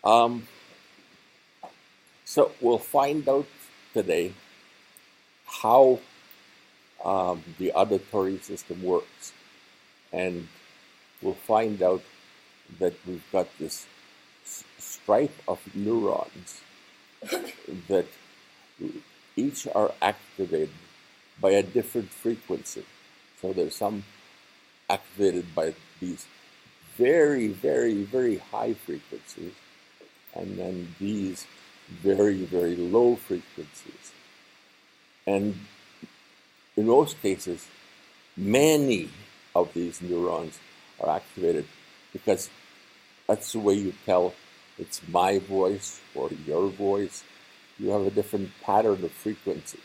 Um, so we'll find out today how the auditory system works, and we'll find out that we've got this stripe of neurons that each are activated by a different frequency. So there's some activated by these very, very, very high frequencies, and then these very, very low frequencies. And in most cases, many of these neurons are activated because that's the way you tell it's my voice or your voice. You have a different pattern of frequencies.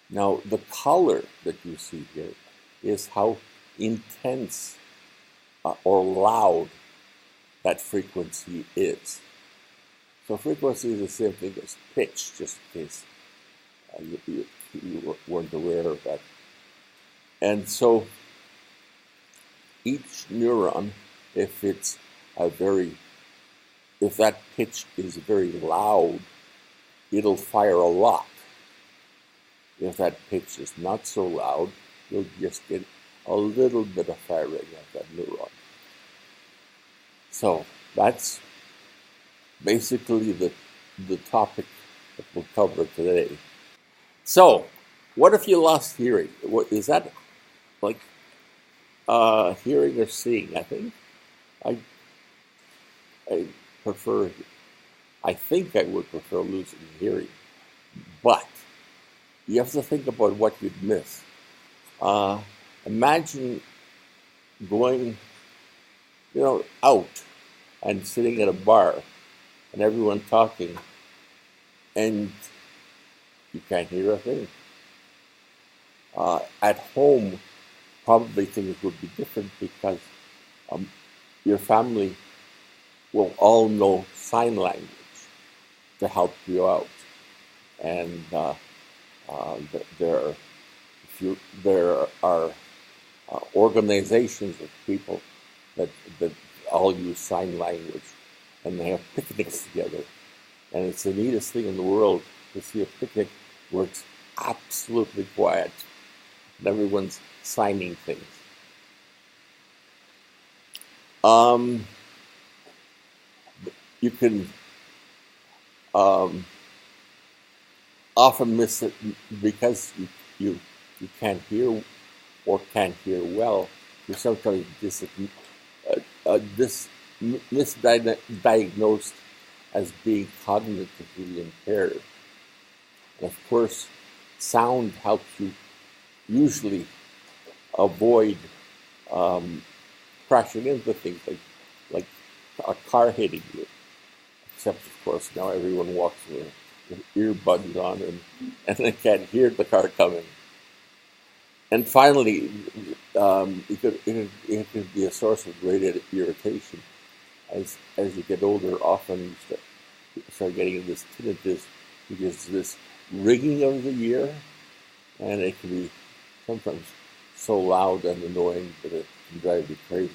Now, the color that you see here is how intense or loud that frequency is. So frequency is the same thing as pitch, just in case you weren't aware of that. And so each neuron, if that pitch is very loud, it'll fire a lot. If that pitch is not so loud, you'll just get a little bit of firing of that neuron. So that's basically the topic that we'll cover today. So, what if you lost hearing? What is that like? Hearing or seeing? I think I prefer. I think I would prefer losing hearing, but you have to think about what you'd miss. Imagine going, out and sitting at a bar and everyone talking, and you can't hear a thing. At home, probably things would be different because your family will all know sign language to help you out, and there are organizations of people that all use sign language, and they have picnics together, and it's the neatest thing in the world to see a picnic where it's absolutely quiet and everyone's signing things. You can often miss it because you can't hear or can't hear well. You sometimes misdiagnosed as being cognitively impaired. And of course, sound helps you usually avoid crashing into things like a car hitting you. Except, of course, now everyone walks with earbuds on and they can't hear the car coming. And finally, it could be a source of great irritation. As you get older, often you start getting this tinnitus, which is this ringing of the ear, and it can be sometimes so loud and annoying that it can drive you crazy.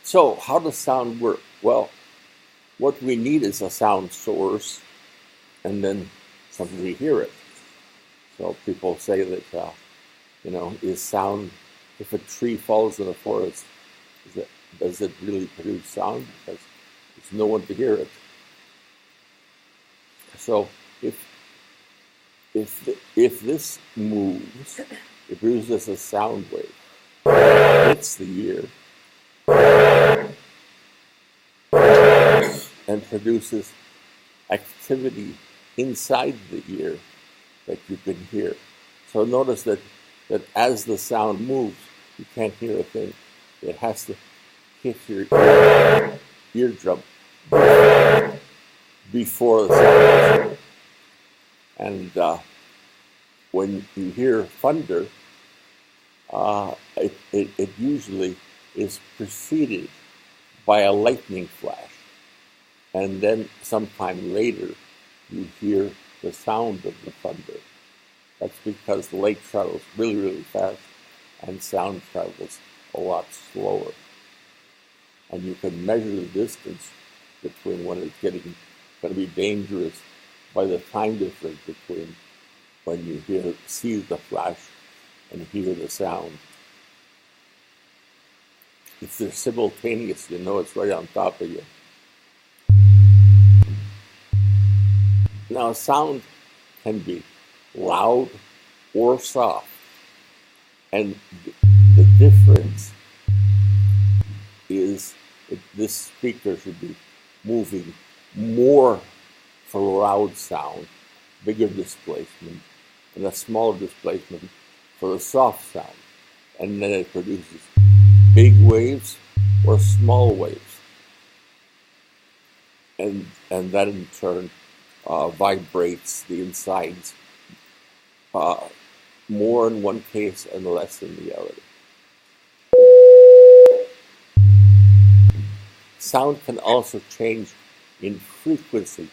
So, how does sound work? Well, what we need is a sound source, and then somebody hear it. So people say that, is sound, if a tree falls in a forest, does it really produce sound? Because there's no one to hear it. So if this moves, it produces a sound wave. It hits the ear and produces activity inside the ear that you can hear. So notice that as the sound moves, you can't hear a thing. It has to hit your eardrum before the sound goes. And when you hear thunder, it usually is preceded by a lightning flash. And then sometime later, you hear the sound of the thunder. That's because light travels really, really fast and sound travels a lot slower. and you can measure the distance between when it's going to be dangerous by the time difference between when you see the flash and hear the sound. If they're simultaneous, you know it's right on top of you. Now, sound can be loud or soft, and the difference is that this speaker should be moving more for loud sound, bigger displacement, and a smaller displacement for the soft sound. And then it produces big waves or small waves. And that in turn vibrates the insides more in one case and less in the other. Sound can also change in frequency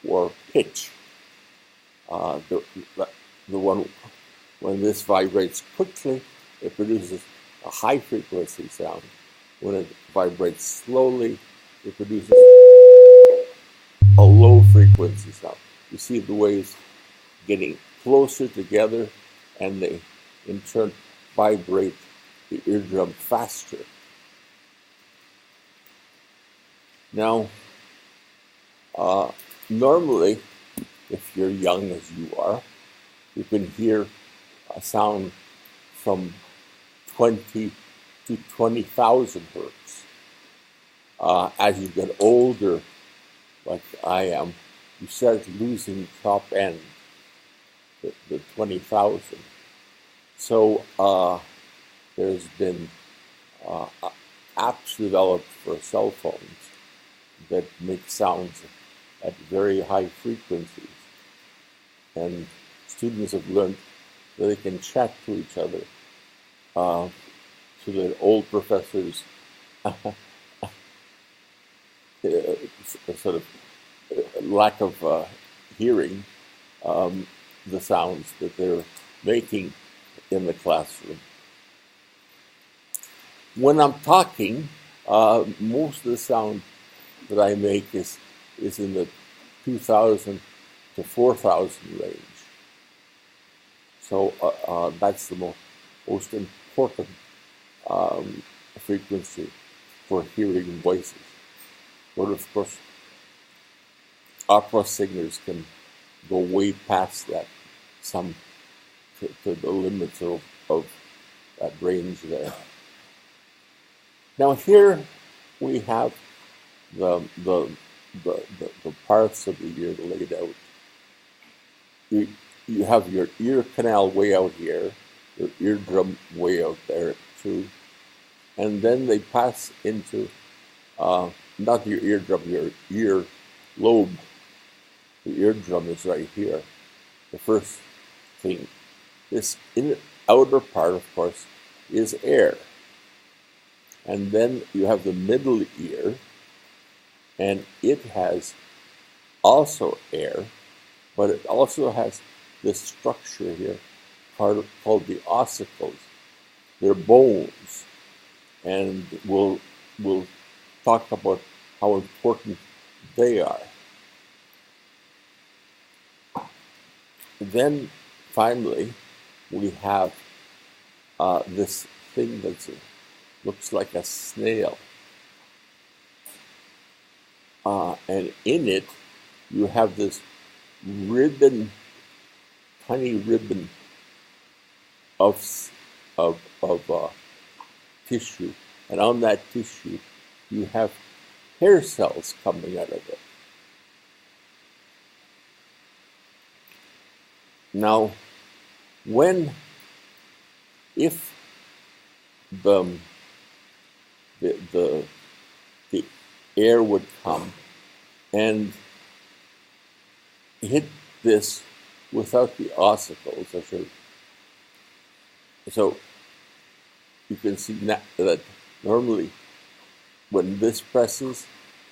or pitch. The one when this vibrates quickly, it produces a high frequency sound. When it vibrates slowly, it produces a low frequency sound. You see the waves getting closer together, and they in turn vibrate the eardrum faster. Now, normally, if you're young as you are, you can hear a sound from 20 to 20,000 hertz. As you get older, like I am, you start losing top end, the 20,000. So there's been apps developed for cell phones that make sounds at very high frequencies. And students have learned that they can chat to each other. So that old professors sort of lack of hearing the sounds that they're making in the classroom. When I'm talking, most of the sound that I make is in the 2,000 to 4,000 range. So that's the most important frequency for hearing voices. But of course, opera singers can go way past that, some to the limits of that range there. Now here we have the parts of the ear laid out. You have your ear canal way out here, your eardrum way out there too, and then they pass into not your eardrum, your ear lobe. The eardrum is right here. The first thing, this outer part, of course, is air. And then you have the middle ear, and it has also air, but it also has this structure here called the ossicles. They're bones, and we'll talk about how important they are. Then finally, we have this thing that looks like a snail. And in it, you have this ribbon, tiny ribbon of tissue. And on that tissue, you have hair cells coming out of it. Now, if the air would come and hit this without the ossicles, so you can see that normally when this presses,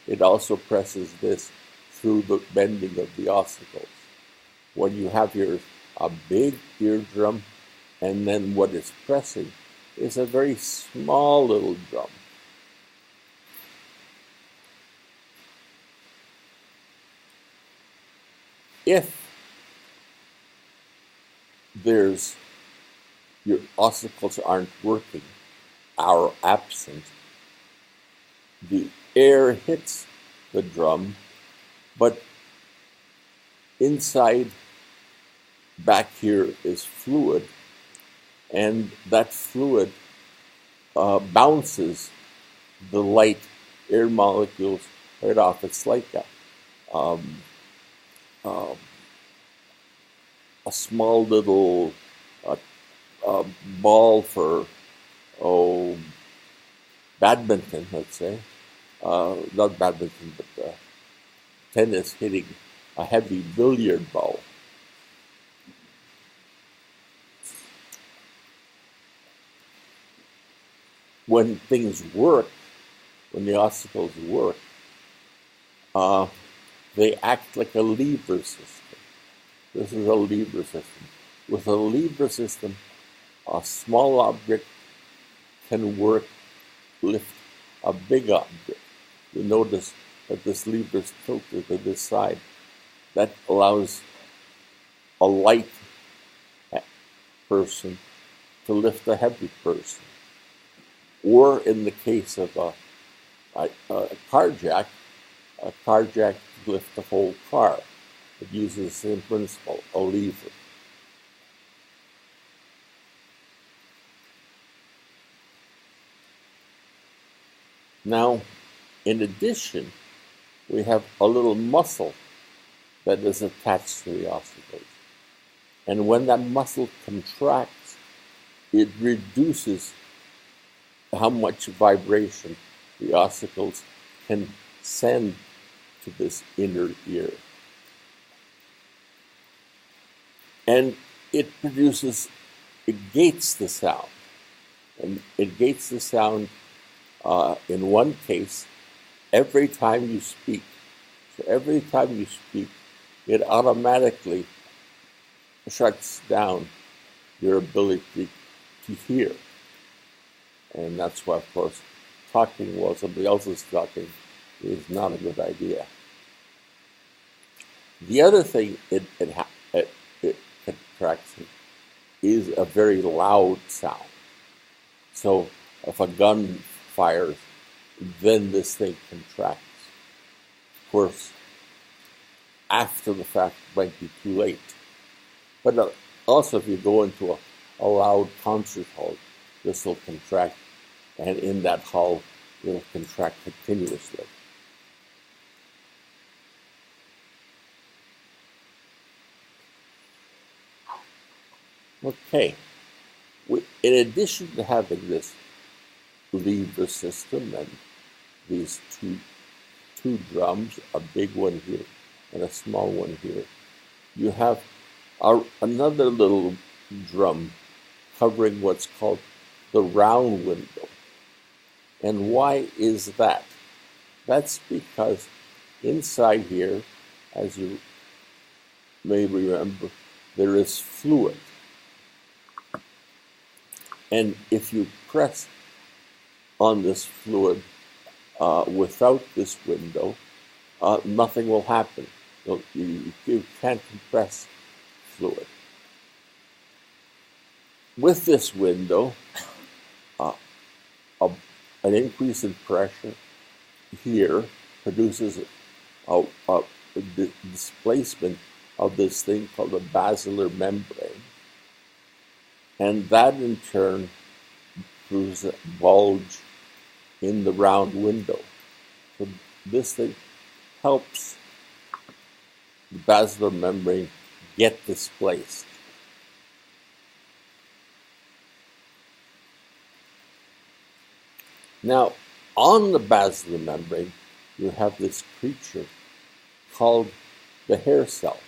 it also presses this through the bending of the ossicles. When you have a big eardrum, and then what is pressing is a very small little drum. if your ossicles aren't working, are absent, the air hits the drum, but inside back here is fluid, and that fluid bounces the light air molecules right off. It's like um, a small little ball for badminton, let's say. Not badminton, but tennis hitting a heavy billiard ball. When things work, when the ossicles work, they act like a lever system. This is a lever system. With a lever system, a small object can lift a big object. You notice that this lever is tilted to this side. That allows a light person to lift a heavy person. Or in the case of a car jack to lift the whole car. It uses the same principle, a lever. Now, in addition, we have a little muscle that is attached to the ossicles. And when that muscle contracts, it reduces how much vibration the ossicles can send to this inner ear. And it gates the sound. And it gates the sound in one case every time you speak. So every time you speak, it automatically shuts down your ability to hear. And that's why, of course, talking while somebody else is talking is not a good idea. The other thing it contracts is a very loud sound. So if a gun fires, then this thing contracts. Of course, after the fact, it might be too late. But also, if you go into a loud concert hall, this will contract, and in that hall, it will contract continuously. Okay. In addition to having this lever system and these two drums, a big one here and a small one here, you have another little drum covering what's called the round window. And why is that? That's because inside here, as you may remember, there is fluid. And if you press on this fluid without this window, nothing will happen. You can't compress fluid. With this window, an increase in pressure here produces a displacement of this thing called the basilar membrane. And that in turn produces a bulge in the round window. So this thing helps the basilar membrane get displaced. Now, on the basilar membrane, you have this creature called the hair cell.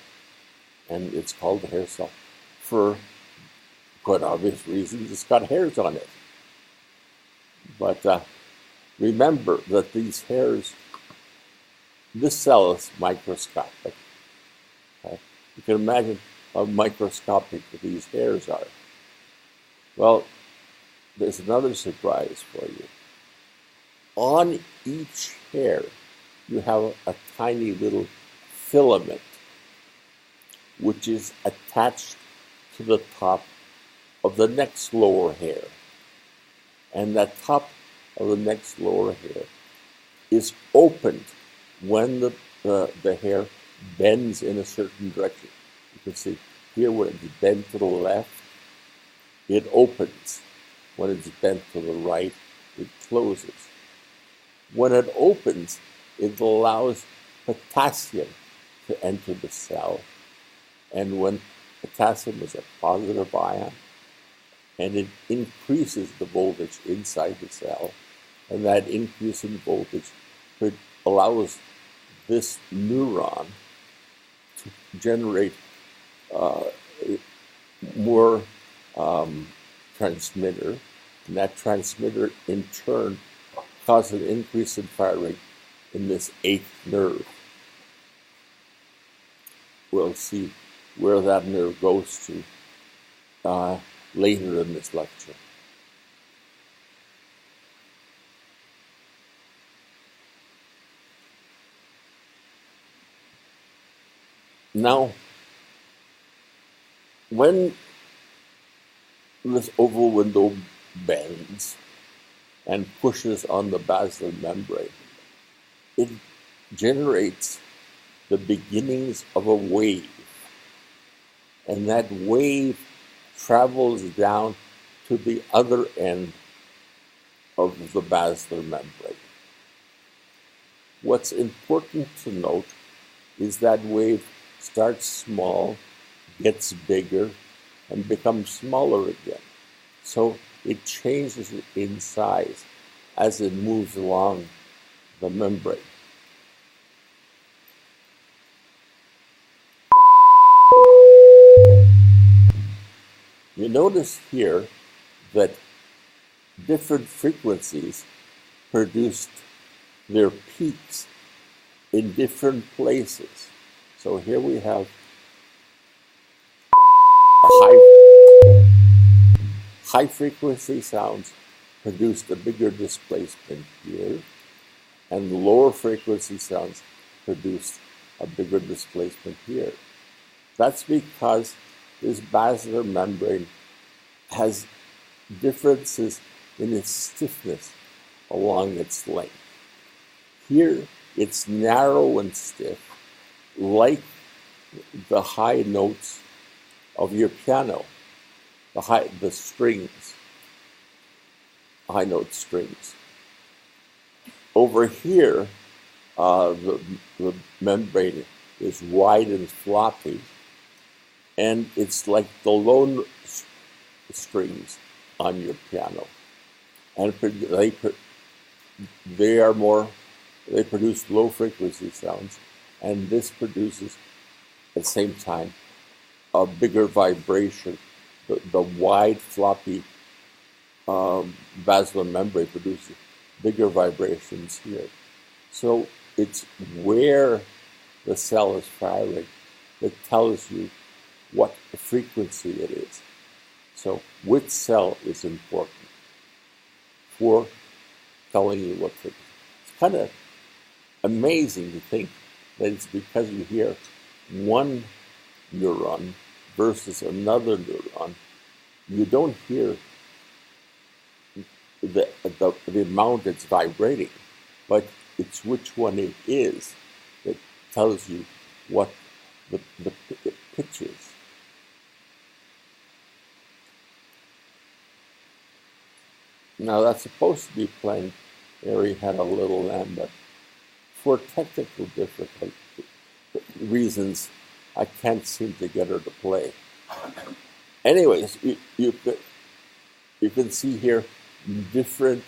And it's called the hair cell for quite obvious reasons. It's got hairs on it. But remember that these hairs, this cell is microscopic. Okay? You can imagine how microscopic these hairs are. Well, there's another surprise for you. On each hair, you have a tiny little filament. which is attached to the top of the next lower hair. And that top of the next lower hair is opened when the hair bends in a certain direction. You can see here when it's bent to the left, it opens. When it's bent to the right, it closes. When it opens, it allows potassium to enter the cell. And when potassium is a positive ion, and it increases the voltage inside the cell, and that increase in voltage allows this neuron to generate more transmitter, and that transmitter in turn causes an increase in fire rate in this eighth nerve. We'll see where that nerve goes to later in this lecture. Now, when this oval window bends and pushes on the basilar membrane, it generates the beginnings of a wave. And that wave travels down to the other end of the basilar membrane. What's important to note is that wave starts small, gets bigger, and becomes smaller again. So it changes in size as it moves along the membrane. You notice here that different frequencies produced their peaks in different places. So here we have high frequency sounds produced a bigger displacement here, and lower frequency sounds produced a bigger displacement here. That's because this basilar membrane has differences in its stiffness along its length. Here, it's narrow and stiff, like the high notes of your piano, the strings, high note strings. Over here, the membrane is wide and floppy, and it's like the low strings on your piano. And they produce low frequency sounds, and this produces at the same time a bigger vibration. The wide floppy basilar membrane produces bigger vibrations here. So it's where the cell is firing that tells you what the frequency it is. So which cell is important for telling you what frequency. It's kind of amazing to think that it's because you hear one neuron versus another neuron, you don't hear the amount it's vibrating, but it's which one it is that tells you what the pitch is. Now that's supposed to be playing Mary Had a Little Lamb, but for technical reasons, I can't seem to get her to play. Anyways, you can see here different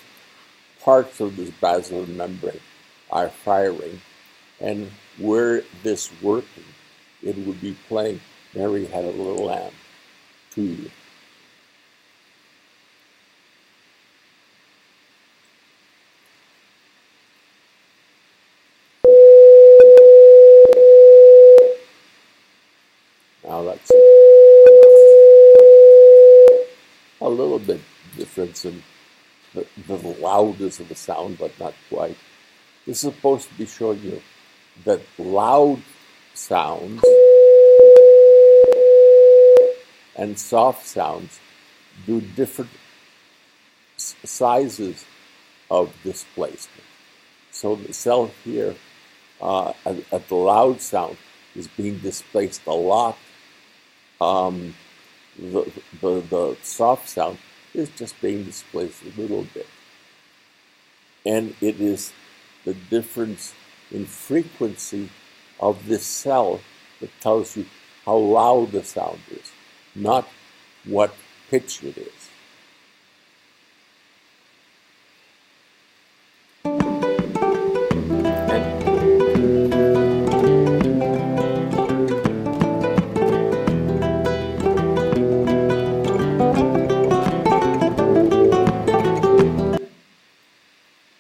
parts of this basilar membrane are firing, and were this working, it would be playing Mary Had a Little Lamb to you. Now that's a little bit difference in the loudness of the sound, but not quite. This is supposed to be showing you that loud sounds and soft sounds do different sizes of displacement. So the cell here at the loud sound is being displaced a lot. The soft sound is just being displaced a little bit. And it is the difference in frequency of this cell that tells you how loud the sound is, not what pitch it is.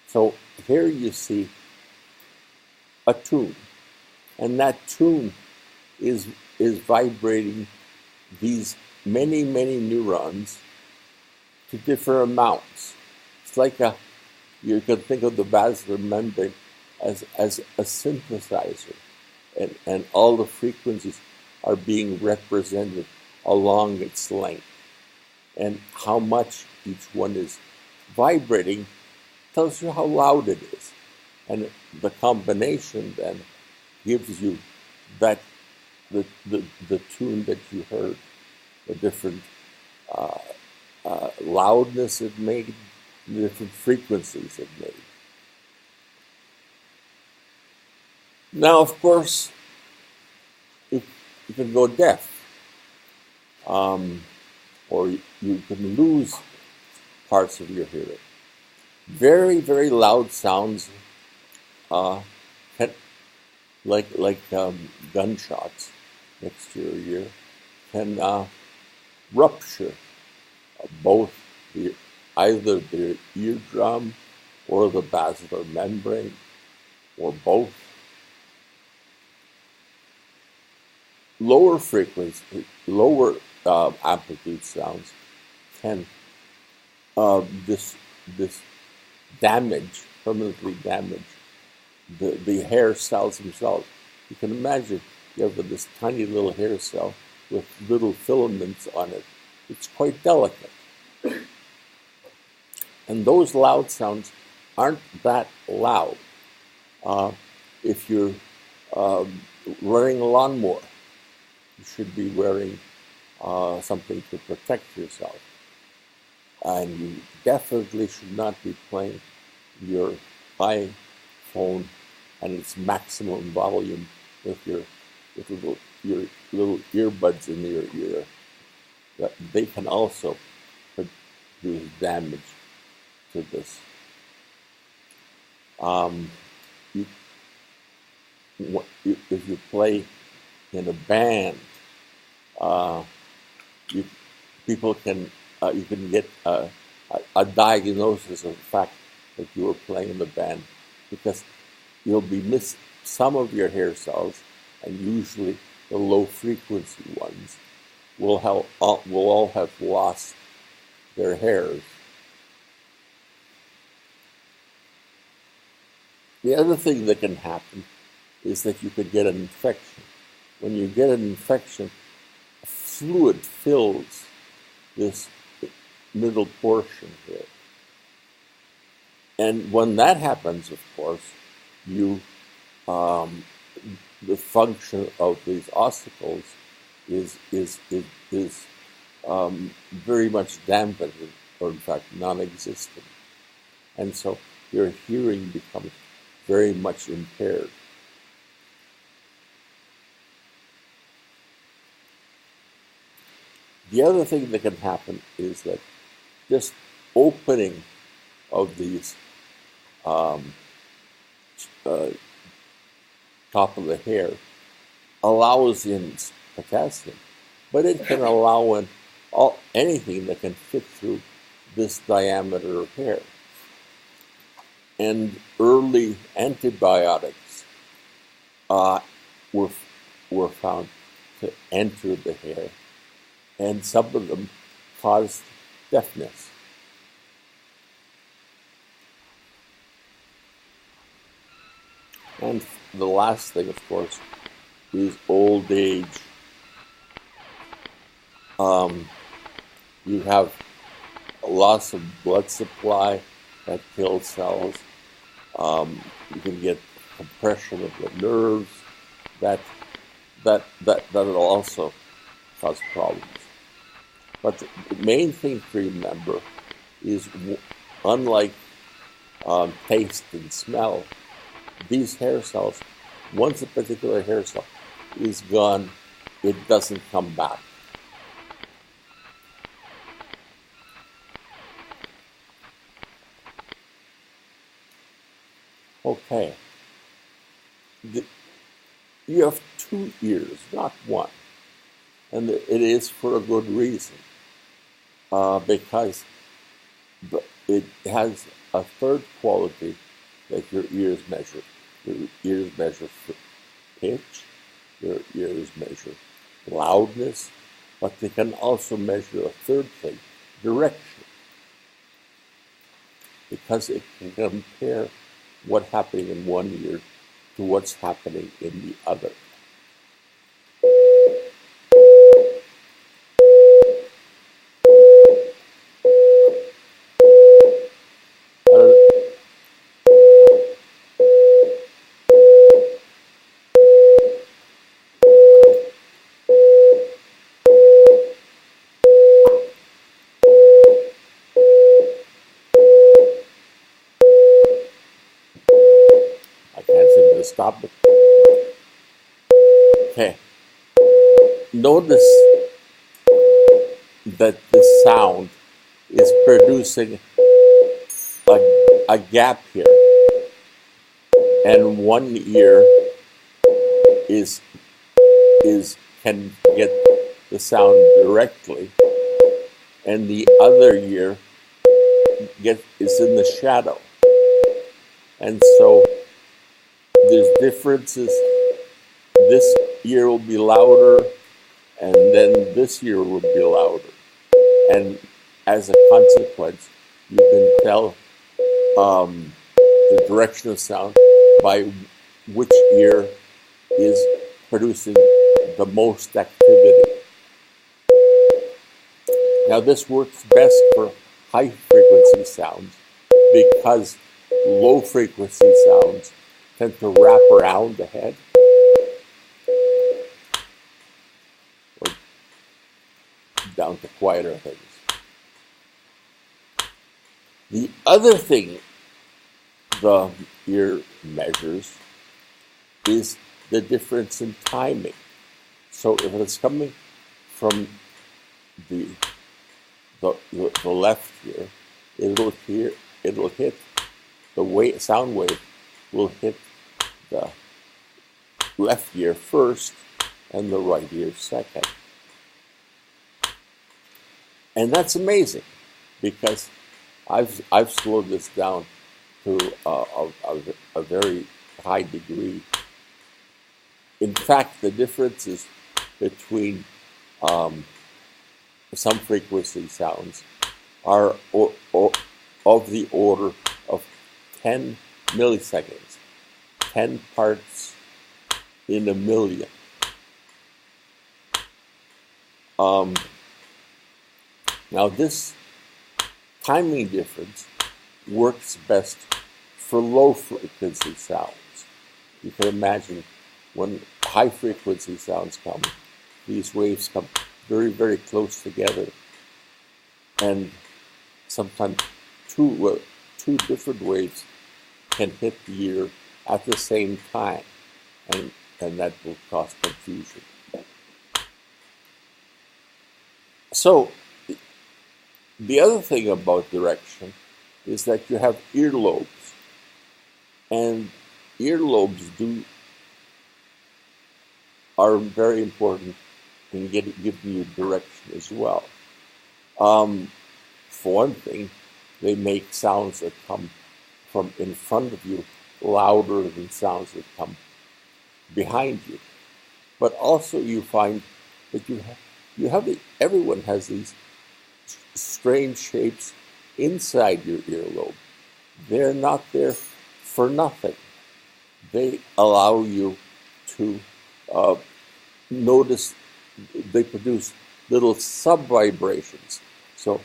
So here you see a tune, and that tune is vibrating these many neurons to different amounts. It's like you can think of the basilar membrane as a synthesizer, and all the frequencies are being represented along its length, and how much each one is vibrating tells you how loud it is, and the combination then gives you that the tune that you heard, the different loudness it made, the different frequencies it made. Now, of course, you can go deaf, or you can lose parts of your hearing. Very loud sounds, like gunshots next to your ear, can rupture both either the eardrum or the basilar membrane, or both. Lower frequency, lower amplitude sounds can this damage, permanently damage the hair cells themselves. You can imagine you have this tiny little hair cell with little filaments on it. It's quite delicate. And those loud sounds aren't that loud. If you're running a lawnmower, you should be wearing something to protect yourself. And you definitely should not be playing your iPhone and its maximum volume with your little earbuds in your ear. They can also produce damage to this. If you play in a band, people can you can get a diagnosis of the fact that you were playing in the band, because you'll be missing some of your hair cells, and usually the low frequency ones will all have lost their hairs. The other thing that can happen is that you could get an infection. When you get an infection, a fluid fills this middle portion here. And when that happens, of course, the function of these ossicles is very much dampened, or in fact non-existent. And so your hearing becomes very much impaired. The other thing that can happen is that just opening of these top of the hair allows in potassium, but it can allow in anything that can fit through this diameter of hair. And early antibiotics were found to enter the hair, and some of them caused deafness. And the last thing, of course, is old age. Um, you have a loss of blood supply that kills cells. You can get compression of the nerves that'll also cause problems. But the main thing to remember is, unlike taste and smell, these hair cells, once a particular hair cell is gone, it doesn't come back. Okay. You have 2 ears, not one. And it is for a good reason. Because it has a third quality that your ears measure. Your ears measure pitch, your ears measure loudness, but they can also measure a third thing, direction. Because it can compare what's happening in one ear to what's happening in the other. Stop it. Okay. Notice that the sound is producing a gap here, and one ear can get the sound directly, and the other ear is in the shadow, and so there's differences. This ear will be louder, and then this ear will be louder. And as a consequence, you can tell the direction of sound by which ear is producing the most activity. Now, this works best for high-frequency sounds because low-frequency sounds tend to wrap around the head or down to quieter things. The other thing the ear measures is the difference in timing. So if it's coming from the left ear, it'll hit the sound wave will hit the left ear first and the right ear second. And that's amazing because I've slowed this down to a very high degree. In fact, the differences between some frequency sounds are of the order of 10 milliseconds, 10 parts in a million. Now this timing difference works best for low frequency sounds. You can imagine when high frequency sounds come, these waves come very, very close together, and sometimes two different waves can hit the ear at the same time, and that will cause confusion. So the other thing about direction is that you have earlobes, and earlobes are very important in giving you direction as well. For one thing, they make sounds that come from in front of you louder than sounds that come behind you. But also you find that everyone has these strange shapes inside your earlobe. They're not there for nothing. They allow you to notice. They produce little sub-vibrations. So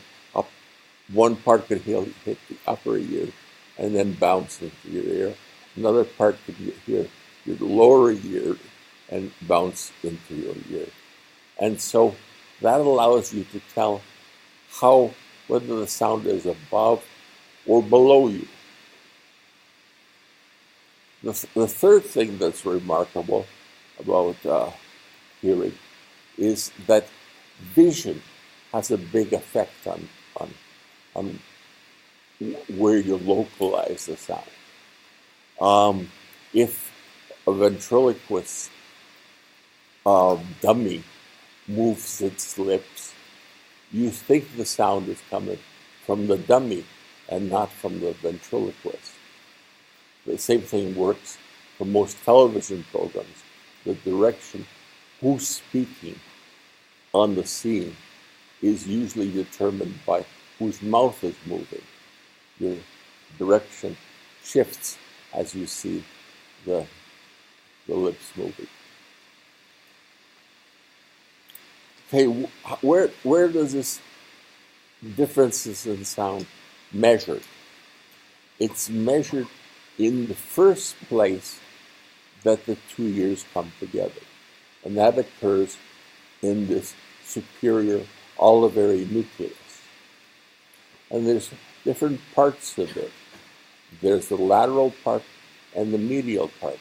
one part could hit the upper ear and then bounce into your ear. Another part could hit your lower ear and bounce into your ear. And so that allows you to tell whether the sound is above or below you. The third thing that's remarkable about hearing is that vision has a big effect on where you localize the sound. If a ventriloquist dummy moves its lips, you think the sound is coming from the dummy and not from the ventriloquist. The same thing works for most television programs. The direction who's speaking on the scene is usually determined by whose mouth is moving. The direction shifts as you see the lips moving. Okay, where does this differences in sound measured? It's measured in the first place that the two ears come together. And that occurs in this superior olivary nucleus. And there's different parts of it. There's the lateral part and the medial part.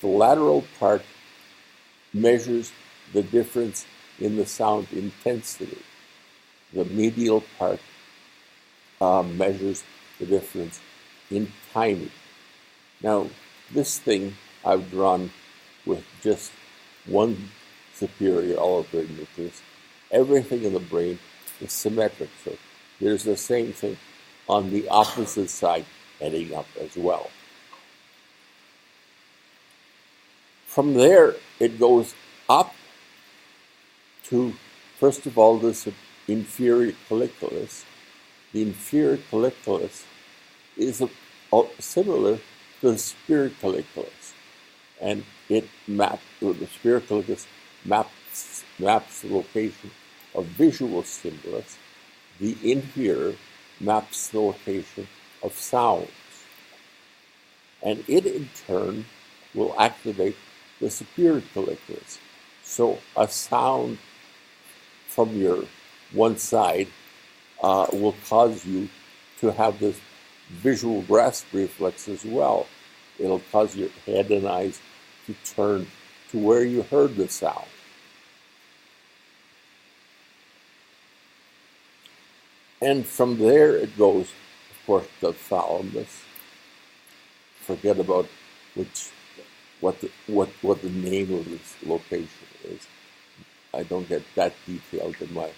The lateral part measures the difference in the sound intensity. The medial part measures the difference in timing. Now, this thing I've drawn with just one superior olivary nucleus. Everything in the brain is symmetric, so there's the same thing on the opposite side heading up as well. From there, it goes up to, first of all, this inferior colliculus. The inferior colliculus is similar to the superior colliculus, and the superior colliculus maps the location of visual stimulus. The inferior maps the location of sounds, and it in turn will activate the superior colliculus. So a sound from your one side will cause you to have this visual grasp reflex as well. It'll cause your head and eyes to turn to where you heard the sound. And from there it goes, of course, to the thalamus. Forget about what the name of this location is. I don't get that detailed in my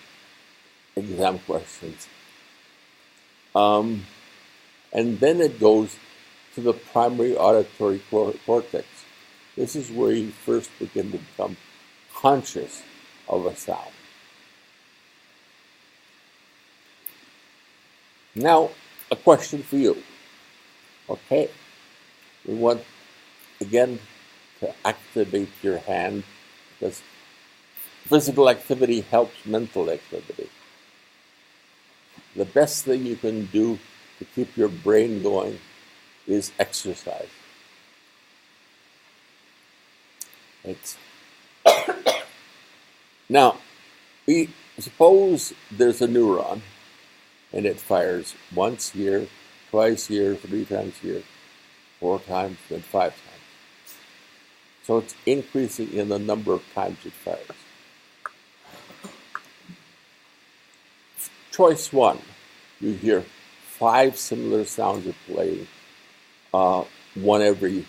exam questions. And then it goes to the primary auditory cortex. This is where you first begin to become conscious of a sound. Now, a question for you. Okay, we want, again, to activate your hand, because physical activity helps mental activity. The best thing you can do to keep your brain going is exercise. Now, suppose there's a neuron and it fires once here, twice here, 3 times here, 4 times, then 5 times. So it's increasing in the number of times it fires. Choice 1, you hear 5 similar sounds are playing, 1 every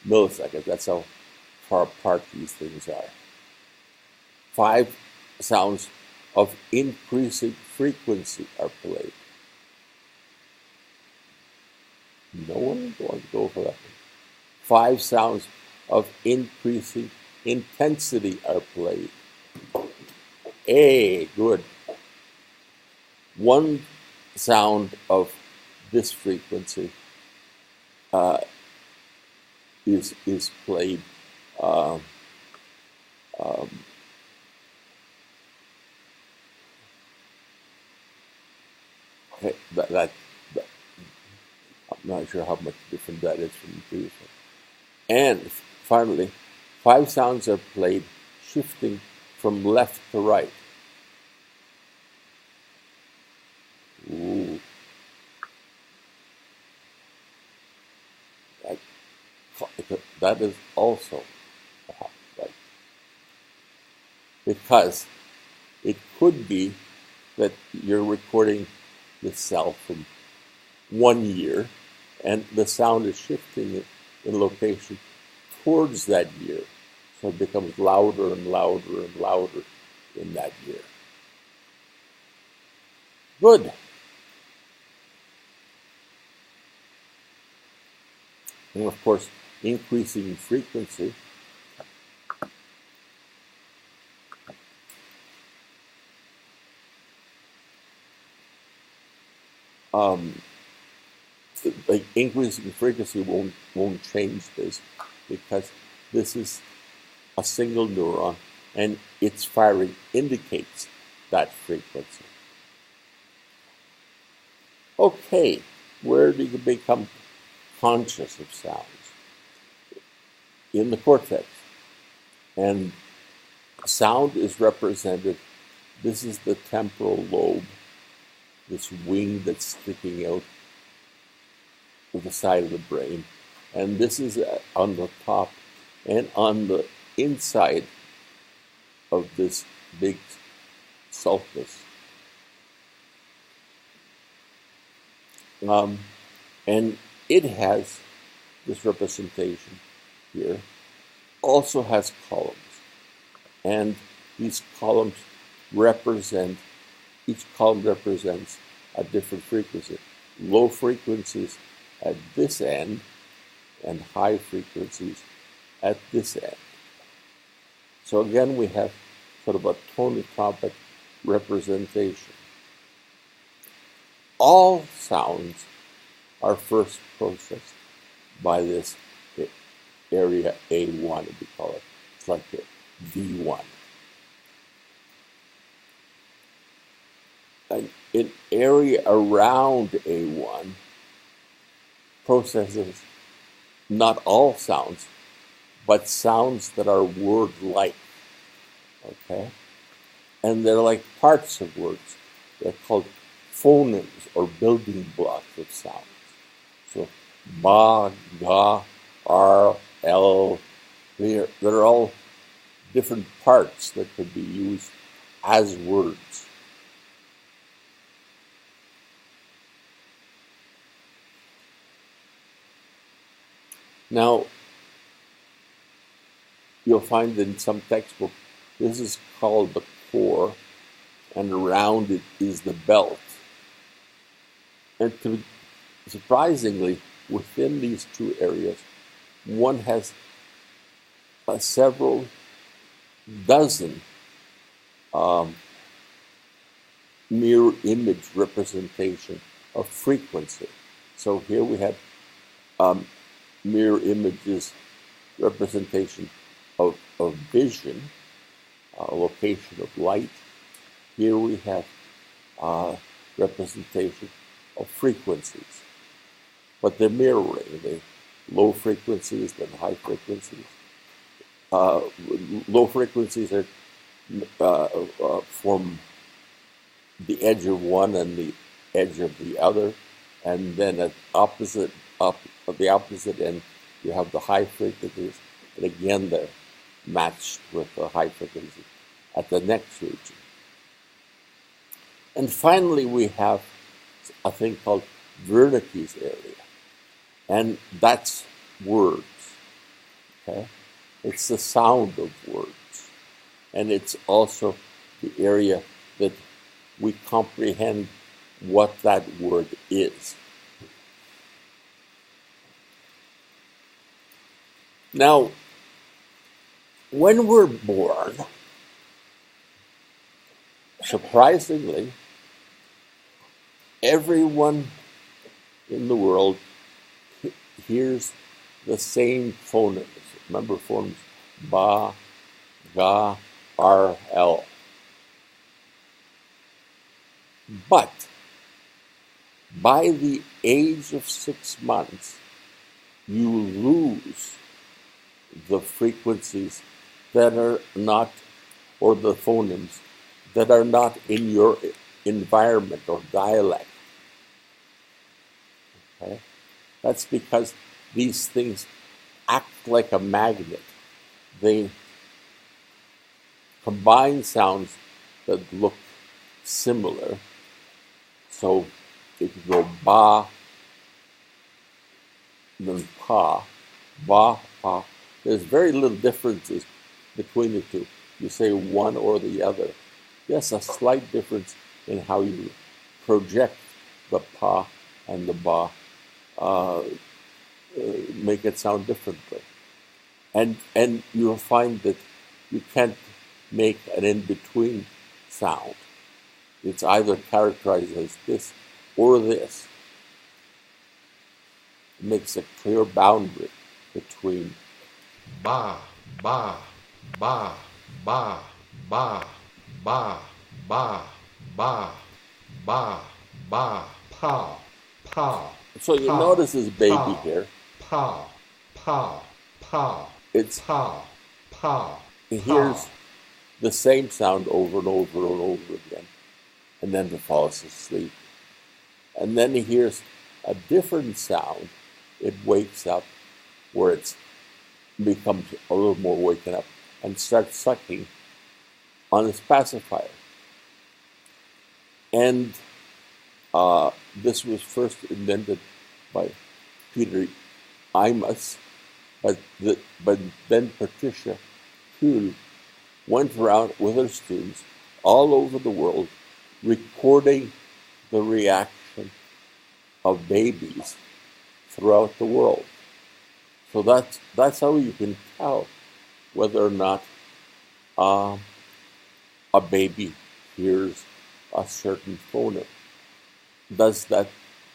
millisecond. That's how far apart these things are. 5 sounds of increasing frequency are played. No one wants to go for that. 5 sounds of increasing intensity are played. Good. 1 sound of this frequency is played that I'm not sure how much different that is from the previous one. And finally, 5 sounds are played shifting from left to right. Ooh. That is also right. Because it could be that you're recording the cell from 1 year and the sound is shifting in location towards that year. So it becomes louder and louder and louder in that year. Good. And of course, increasing frequency like increasing frequency won't change this, because this is a single neuron and its firing indicates that frequency. Okay, where do you become conscious of sounds? In the cortex. And sound is represented, this is the temporal lobe, this wing that's sticking out of the side of the brain. And this is on the top and on the inside of this big sulcus. And it has this representation here, also has columns. And these columns represent, each column represents a different frequency. Low frequencies at this end and high frequencies at this end. So again, we have sort of a tonotopic representation. All sounds are first processed by this area A1, we call it. It's like a V1. And an area around A1 processes not all sounds, but sounds that are word-like, okay? And they're like parts of words. They're called phonemes or building blocks of sounds. So ba, ga, r, l, they're all different parts that could be used as words. Now, you'll find in some textbooks, this is called the core, and around it is the belt. And surprisingly, within these two areas, one has several dozen mirror image representation of frequency. So here we have mirror images representation of vision, location of light. Here we have representation of frequencies, but they're mirroring the low frequencies and high frequencies. Low frequencies are from the edge of one and the edge of the other, and then at the opposite end you have the high frequencies, and again they're matched with the high frequencies at the next region. And finally we have a thing called Wernicke's area, and that's words. Okay, it's the sound of words, and it's also the area that we comprehend what that word is. Now, when we're born, surprisingly, everyone in the world hears the same phonemes. Remember phonemes? Ba, ga, r, l. But By the age of 6 months, you lose the frequencies that are not, or the phonemes that are not in your environment or dialect. Okay? That's because these things act like a magnet. They combine sounds that look similar. So if you go ba, then pa, ba, pa, there's very little differences between the two. You say one or the other. Yes, a slight difference in how you project the pa and the ba, make it sound differently. And you'll find that you can't make an in-between sound. It's either characterized as this or this. It makes a clear boundary between ba, ba, ba, ba, ba, ba, ba, ba, ba, ba, pa, pa. So you notice this baby here. Pa, pa, pa. It's pa, pa. He hears the same sound over and over and over again, and then he falls asleep. And then he hears a different sound. It wakes up, where it becomes a little more waken up, and starts sucking on his pacifier. And this was first invented by Peter Imus, but then Patricia Kuhl went around with her students all over the world recording the reaction of babies throughout the world. So that's how you can tell whether or not a baby hears a certain phoneme. Does that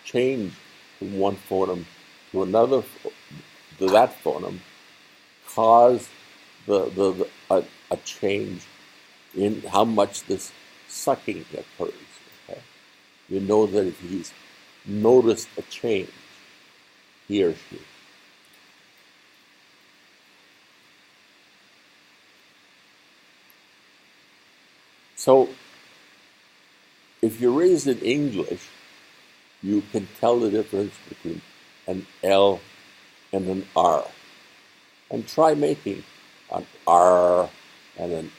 change from one phoneme to another, to that phoneme, cause a change in how much this sucking occurs? Okay? You know that if he's noticed a change, he or she. So, if you're raised in English, you can tell the difference between an L and an R. And try making an R and an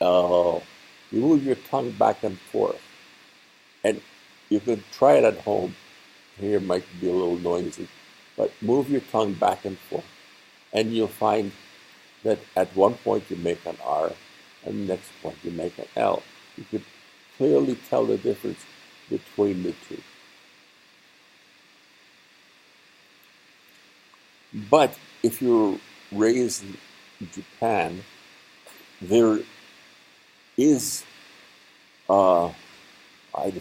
L. You move your tongue back and forth. And you can try it at home. Here it might be a little noisy, but move your tongue back and forth. And you'll find that at one point you make an R, and the next point you make an L. You could clearly tell the difference between the two. But if you're raised in Japan, there is, I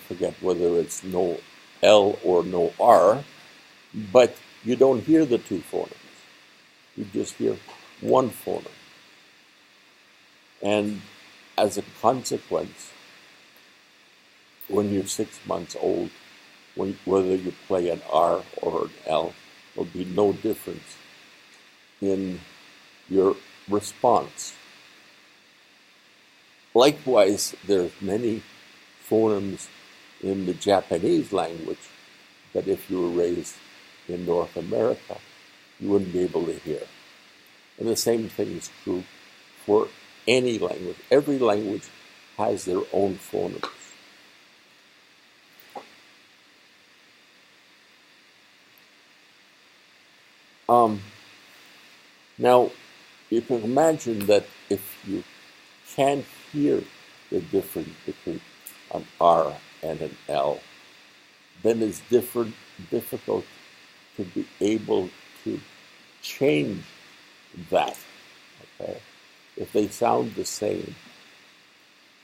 forget whether it's no L or no R, but you don't hear the two phonemes. You just hear one phoneme. And as a consequence, when you're 6 months old, whether you play an R or an L, there'll be no difference in your response. Likewise, there's many phonemes in the Japanese language that if you were raised in North America, you wouldn't be able to hear. And the same thing is true for any language. Every language has their own phonemes. Now, you can imagine that if you can't hear the difference between an R and an L, then it's difficult to be able to change that. Okay? If they sound the same,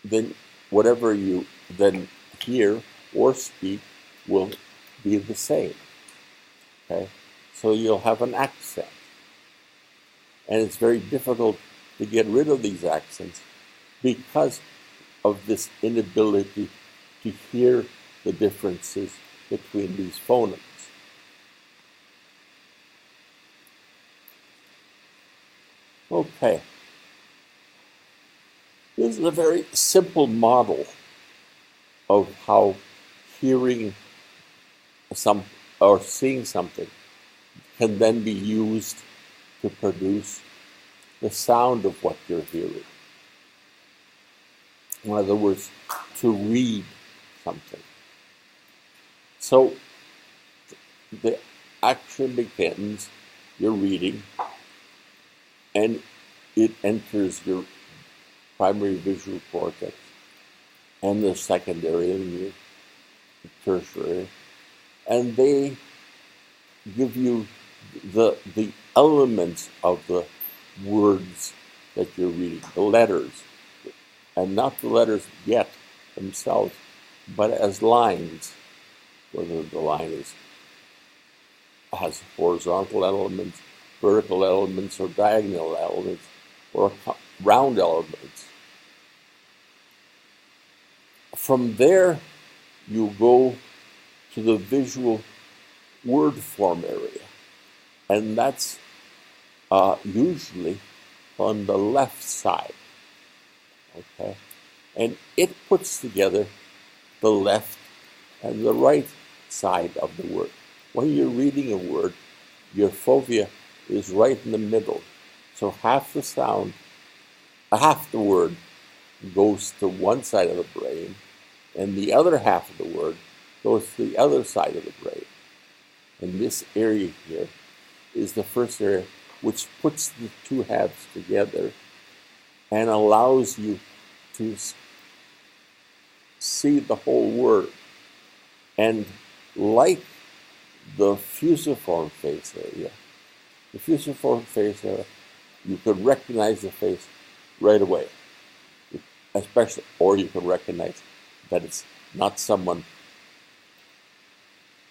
then whatever you then hear or speak will be the same. Okay? So you'll have an accent. And it's very difficult to get rid of these accents because of this inability to hear the differences between these phonemes. Okay. This is a very simple model of how hearing some or seeing something can then be used to produce the sound of what you're hearing. In other words, to read something. So the action begins, you're reading, and it enters your primary visual cortex and the secondary and your tertiary, and they give you the elements of the words that you're reading, the letters, and not the letters yet themselves, but as lines, whether the line has horizontal elements, vertical elements, or diagonal elements, or round elements. From there, you go to the visual word form area, and that's usually on the left side. Okay, and it puts together the left and the right side of the word. When you're reading a word, your fovea is right in the middle. So half the sound, half the word goes to one side of the brain, and the other half of the word goes to the other side of the brain. And this area here is the first area which puts the two halves together and allows you to see the whole word. And like the fusiform face area, the fusiform face area, you could recognize the face right away, especially, or you can recognize that it's not someone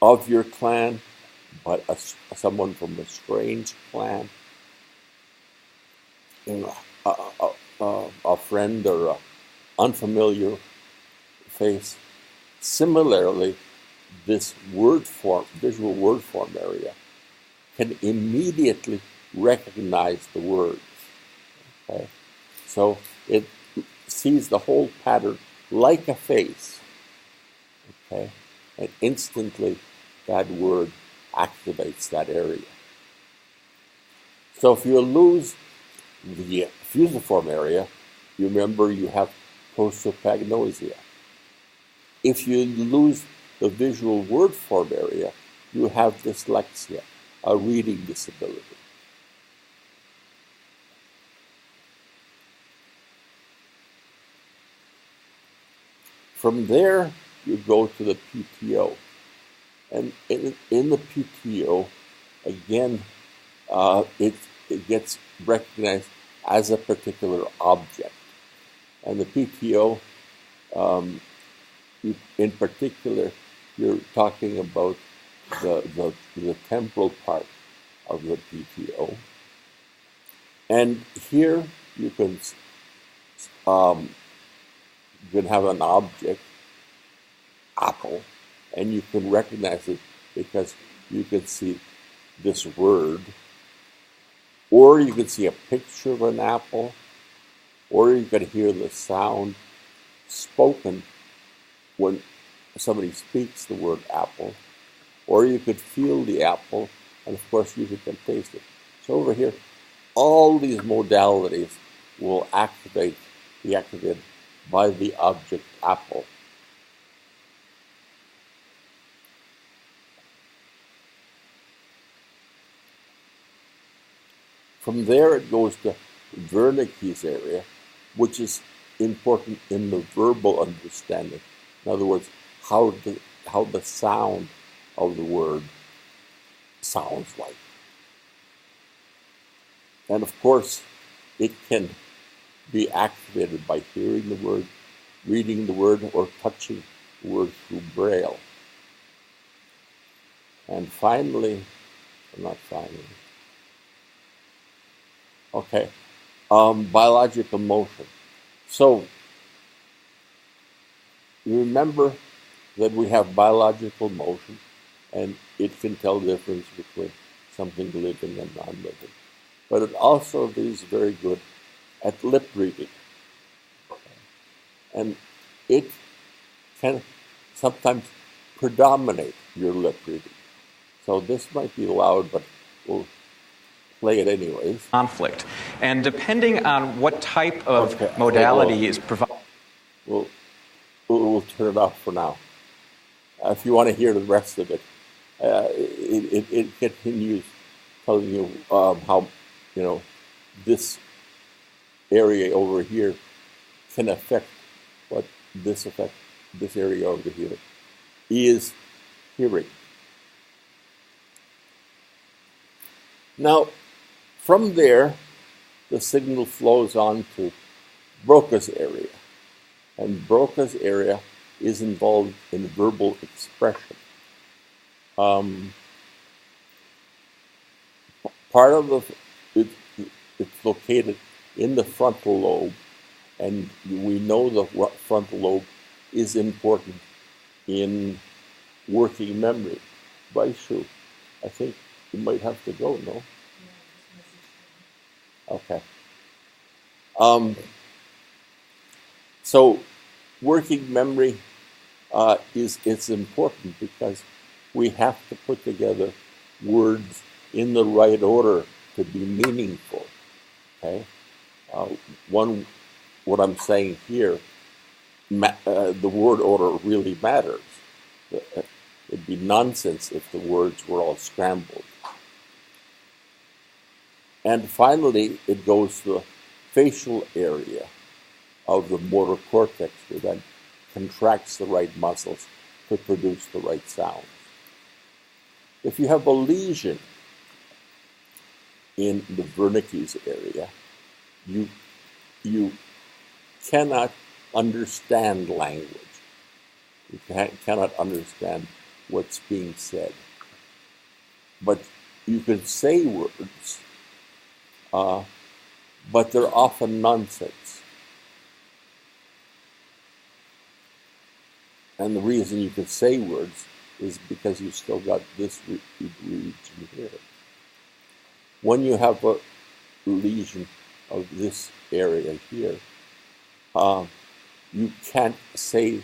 of your clan, but someone from a strange clan, a friend or an unfamiliar face. Similarly, this word form, visual word form area, can immediately recognize the words. Okay? So it sees the whole pattern like a face. Okay? And instantly that word activates that area. So if you lose the fusiform area, you remember you have prosopagnosia. If you lose the visual word form area, you have dyslexia, a reading disability. From there, you go to the PTO. And in the PTO, again, it gets recognized as a particular object. And the PTO, in particular, you're talking about the temporal part of the PTO. And here you can have an object, apple, and you can recognize it because you can see this word, or you can see a picture of an apple, or you can hear the sound spoken when somebody speaks the word apple, or you could feel the apple, and of course you can taste it. So over here, all these modalities will be activated by the object apple. From there, it goes to Wernicke's area, which is important in the verbal understanding. In other words, how the sound of the word sounds like. And of course, it can be activated by hearing the word, reading the word, or touching the word through Braille. And finally, biological motion. So, you remember that we have biological motion, and it can tell the difference between something living and non-living. But it also is very good at lip reading. And it can sometimes predominate your lip reading. So this might be loud, but we'll play it anyways. Conflict. And depending on what type of modality is provided. We'll turn it off for now. If you want to hear the rest of it, it continues telling you how, this area over here can affect what this area over here is hearing. Now, from there, the signal flows on to Broca's area. And Broca's area is involved in verbal expression. Part of it's located in the frontal lobe, and we know the frontal lobe is important in working memory. Baishu, I think you might have to go, no? Okay. So working memory it's important because we have to put together words in the right order to be meaningful. Okay. What I'm saying here, the word order really matters. It'd be nonsense if the words were all scrambled. And finally, it goes to the facial area of the motor cortex, which then contracts the right muscles to produce the right sounds. If you have a lesion in the Wernicke's area, you cannot understand language. You cannot understand what's being said. But you can say words, but they're often nonsense. And the reason you can say words is because you still got this region here. When you have a lesion of this area here, you can't say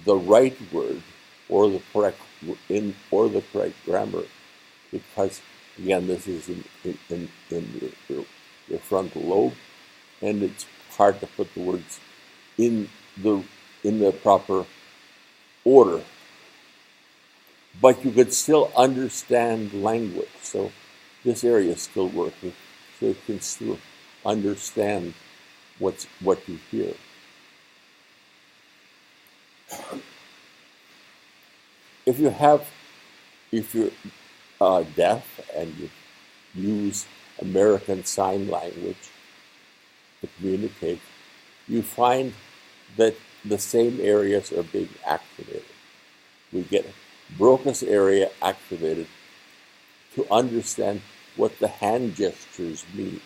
the right word or the correct grammar, because again, this is in your frontal lobe, and it's hard to put the words in the proper order. But you could still understand language, so this area is still working, so you can still understand what you hear. If you're deaf and you use American Sign Language to communicate, you find that the same areas are being activated. We get Broca's area activated to understand what the hand gestures mean,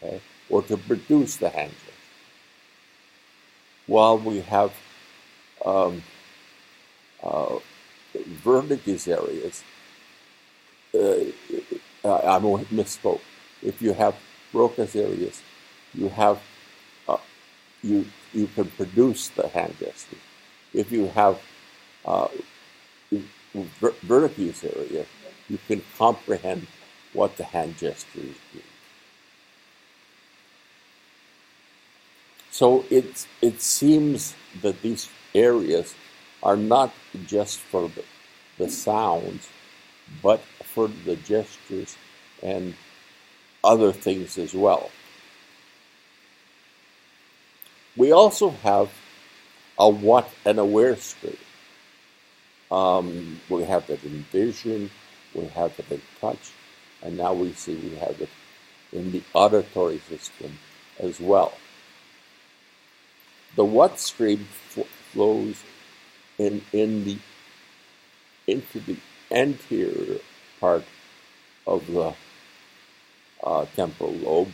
okay, or to produce the hand gesture. While we have Wernicke's areas, I misspoke. If you have Broca's areas, you have you can produce the hand gesture. If you have Wernicke's area, you can comprehend what the hand gestures mean. So it seems that these areas are not just for the sounds, but for the gestures and other things as well. We also have a what and a where stream. We have it in vision, we have it in touch, and now we see we have it in the auditory system as well. The what stream flows into the anterior part of the temporal lobe,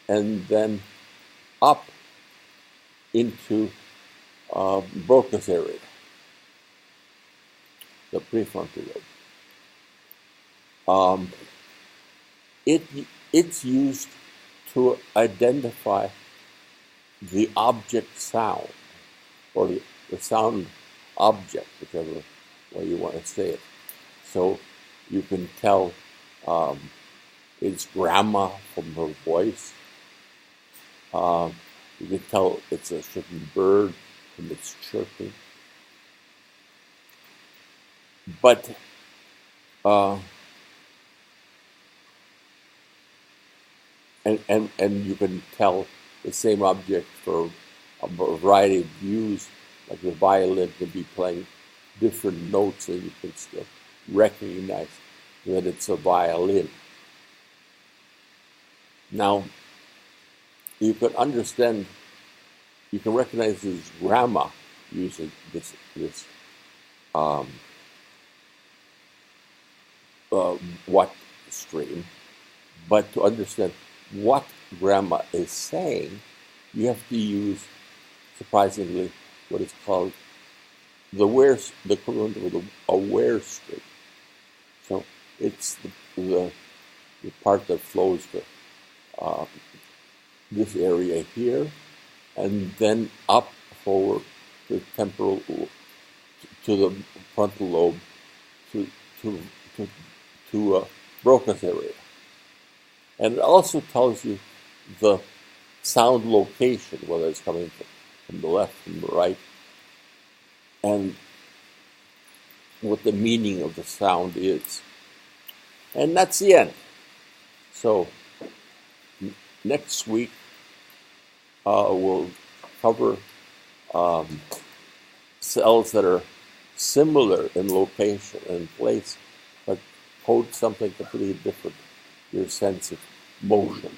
and then up into Broca's area. the prefrontal lobe. It's used to identify the object sound, or the sound object, whichever way you want to say it. So you can tell it's grandma from her voice. You can tell it's a certain bird from its chirping. But and you can tell the same object for a variety of views, like the violin can be playing different notes, and you can still recognize that it's a violin. Now, you can understand, you can recognize his grandma using this what stream, but to understand what grandma is saying, you have to use, surprisingly, what is called the equivalent of a aware stream. So it's the part that flows to this area here, and then up forward to the temporal, to the frontal lobe, to Broca's area. And it also tells you the sound location, whether it's coming from the left, from the right, and what the meaning of the sound is. And that's the end. So next week we'll cover cells that are similar in location and place, but code something completely different, your sense of motion.